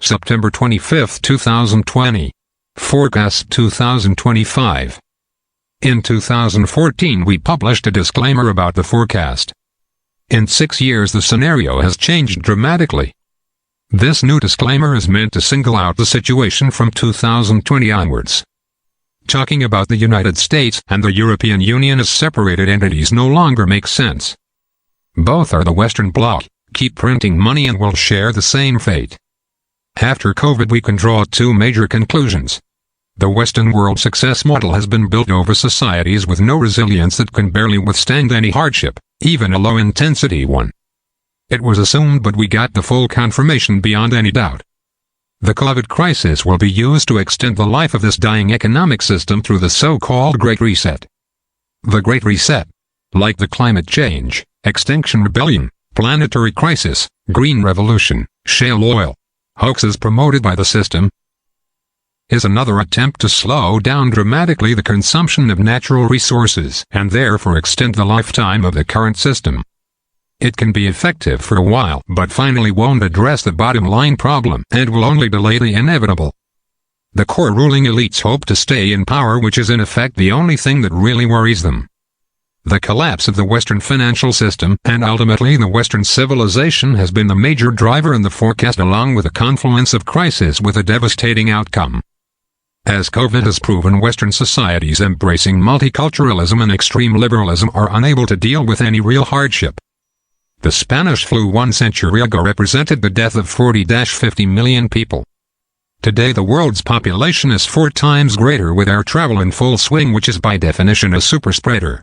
September 25, 2020. Forecast 2025. In 2014 we published a disclaimer about the forecast. In 6 years the scenario has changed dramatically. This new disclaimer is meant to single out the situation from 2020 onwards. Talking about the United States and the European Union as separated entities no longer makes sense. Both are the Western bloc, keep printing money and will share the same fate. After COVID we can draw two major conclusions. The Western world success model has been built over societies with no resilience that can barely withstand any hardship, even a low-intensity one. It was assumed, but we got the full confirmation beyond any doubt. The COVID crisis will be used to extend the life of this dying economic system through the so-called Great Reset. The Great Reset, like the climate change, Extinction Rebellion, planetary crisis, green revolution, shale oil, hoaxes promoted by the system, is another attempt to slow down dramatically the consumption of natural resources and therefore extend the lifetime of the current system. It can be effective for a while, but finally won't address the bottom line problem and will only delay the inevitable. The core ruling elites hope to stay in power, which is in effect the only thing that really worries them. The collapse of the Western financial system and ultimately the Western civilization has been the major driver in the forecast, along with a confluence of crises with a devastating outcome. As COVID has proven, Western societies embracing multiculturalism and extreme liberalism are unable to deal with any real hardship. The Spanish flu 1 century ago represented the death of 40-50 million people. Today the world's population is 4 times greater, with air travel in full swing, which is by definition a superspreader.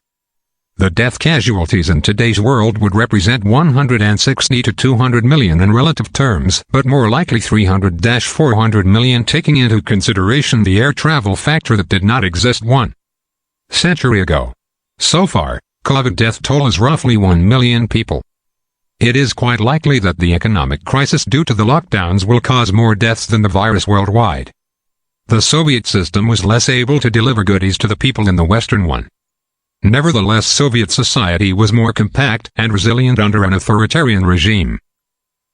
The death casualties in today's world would represent 160 to 200 million in relative terms, but more likely 300-400 million, taking into consideration the air travel factor that did not exist 1 century ago. So far, COVID death toll is roughly 1 million people. It is quite likely that the economic crisis due to the lockdowns will cause more deaths than the virus worldwide. The Soviet system was less able to deliver goodies to the people than the Western one. Nevertheless, Soviet society was more compact and resilient under an authoritarian regime.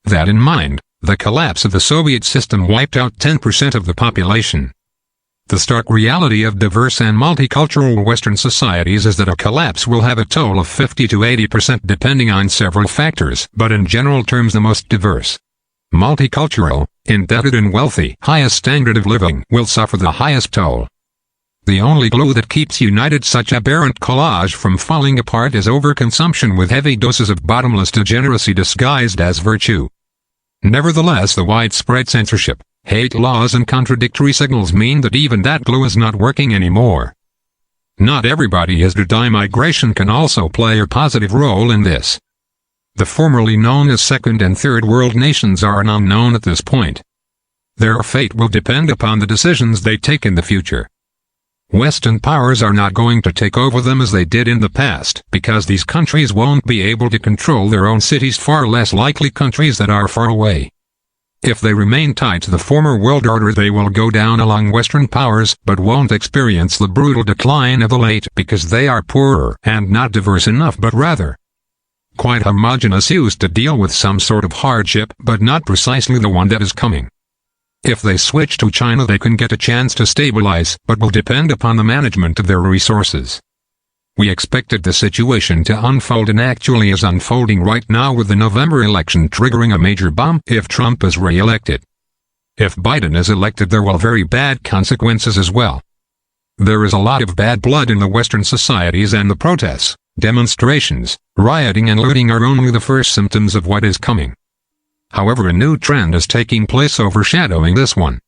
That in mind, the collapse of the Soviet system wiped out 10% of the population. The stark reality of diverse and multicultural Western societies is that a collapse will have a toll of 50 to 80% depending on several factors, but in general terms the most diverse, multicultural, indebted and wealthy, highest standard of living will suffer the highest toll. The only glue that keeps united such aberrant collage from falling apart is overconsumption with heavy doses of bottomless degeneracy disguised as virtue. Nevertheless, the widespread censorship, hate laws and contradictory signals mean that even that glue is not working anymore. Not everybody is to die. Migration can also play a positive role in this. The formerly known as second and third world nations are an unknown at this point. Their fate will depend upon the decisions they take in the future. Western powers are not going to take over them as they did in the past, because these countries won't be able to control their own cities, far less likely countries that are far away. If they remain tied to the former world order, they will go down along Western powers, but won't experience the brutal decline of the late, because they are poorer and not diverse enough, but rather quite homogeneous, used to deal with some sort of hardship, but not precisely the one that is coming. If they switch to China, they can get a chance to stabilize, but will depend upon the management of their resources. We expected the situation to unfold and actually is unfolding right now, with the November election triggering a major bomb if Trump is re-elected. If Biden is elected, there will be very bad consequences as well. There is a lot of bad blood in the Western societies, and the protests, demonstrations, rioting and looting are only the first symptoms of what is coming. However, a new trend is taking place overshadowing this one.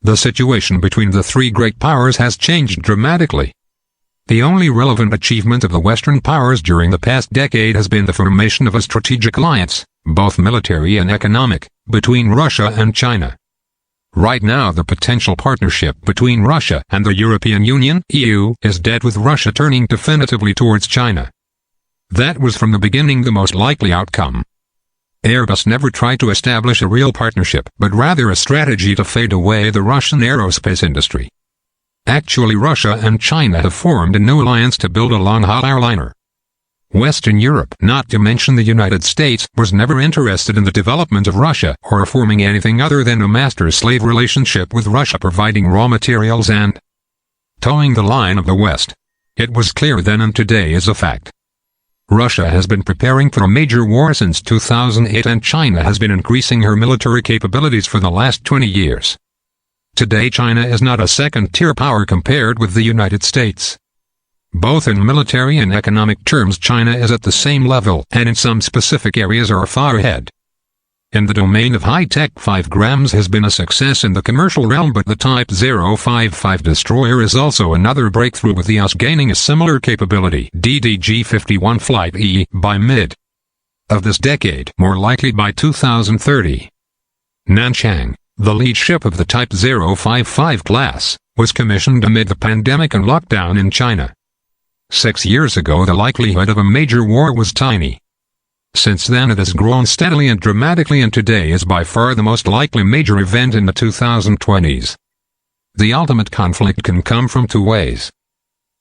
The situation between the 3 great powers has changed dramatically. The only relevant achievement of the Western powers during the past decade has been the formation of a strategic alliance, both military and economic, between Russia and China. Right now the potential partnership between Russia and the European Union (EU) is dead, with Russia turning definitively towards China. That was from the beginning the most likely outcome. Airbus never tried to establish a real partnership, but rather a strategy to fade away the Russian aerospace industry. Actually, Russia and China have formed a new alliance to build a long-haul airliner. Western Europe, not to mention the United States, was never interested in the development of Russia or forming anything other than a master-slave relationship with Russia, providing raw materials and towing the line of the West. It was clear then and today is a fact. Russia has been preparing for a major war since 2008, and China has been increasing her military capabilities for the last 20 years. Today China is not a second-tier power compared with the United States. Both in military and economic terms China is at the same level, and in some specific areas are far ahead. In the domain of high-tech, 5 grams has been a success in the commercial realm, but the Type 055 destroyer is also another breakthrough, with the US gaining a similar capability, DDG-51 Flight E, by mid of this decade, more likely by 2030. Nanchang, the lead ship of the Type 055 class, was commissioned amid the pandemic and lockdown in China. 6 years ago the likelihood of a major war was tiny. Since then it has grown steadily and dramatically, and today is by far the most likely major event in the 2020s. The ultimate conflict can come from 2 ways.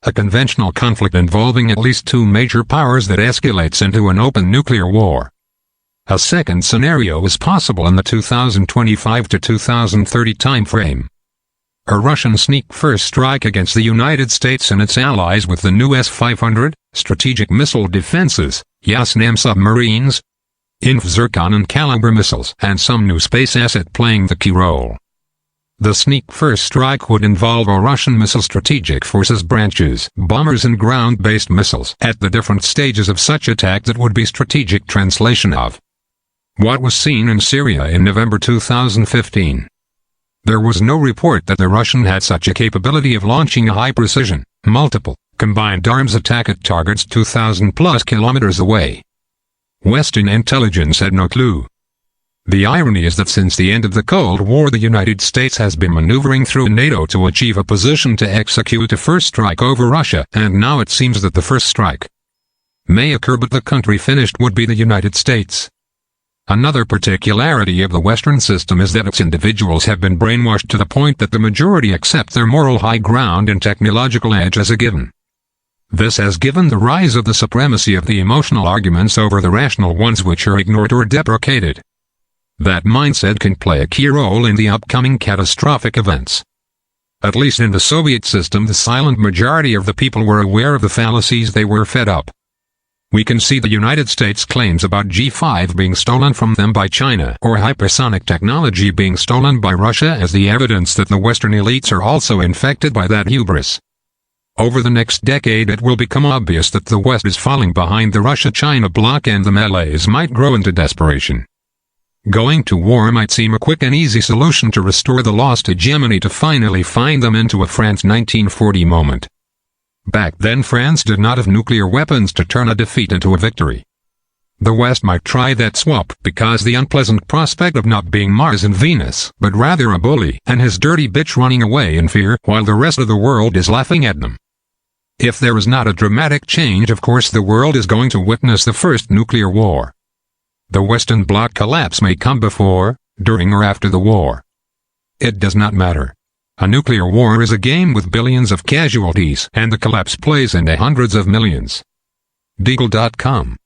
A conventional conflict involving at least 2 major powers that escalates into an open nuclear war. A second scenario is possible in the 2025 to 2030 timeframe. A Russian sneak first strike against the United States and its allies with the new S-500, strategic missile defenses, Yasnam submarines, Zircon and Kalibr missiles, and some new space asset playing the key role. The sneak first strike would involve a Russian missile strategic forces branches, bombers and ground-based missiles, at the different stages of such attack that would be strategic translation of what was seen in Syria in November 2015. There was no report that the Russian had such a capability of launching a high-precision, multiple, combined arms attack at targets 2,000+ kilometers away. Western intelligence had no clue. The irony is that since the end of the Cold War the United States has been maneuvering through NATO to achieve a position to execute a first strike over Russia, and now it seems that the first strike may occur, but the country finished would be the United States. Another particularity of the Western system is that its individuals have been brainwashed to the point that the majority accept their moral high ground and technological edge as a given. This has given the rise of the supremacy of the emotional arguments over the rational ones, which are ignored or deprecated. That mindset can play a key role in the upcoming catastrophic events. At least in the Soviet system, the silent majority of the people were aware of the fallacies they were fed up. We can see the United States claims about G5 being stolen from them by China, or hypersonic technology being stolen by Russia, as the evidence that the Western elites are also infected by that hubris. Over the next decade it will become obvious that the West is falling behind the Russia-China bloc, and the melees might grow into desperation. Going to war might seem a quick and easy solution to restore the lost hegemony, to finally find them into a France 1940 moment. Back then France did not have nuclear weapons to turn a defeat into a victory. The West might try that swap, because the unpleasant prospect of not being Mars and Venus, but rather a bully and his dirty bitch running away in fear while the rest of the world is laughing at them. If there is not a dramatic change, of course the world is going to witness the first nuclear war. The Western Bloc collapse may come before, during or after the war. It does not matter. A nuclear war is a game with billions of casualties, and the collapse plays into hundreds of millions. Deagle.com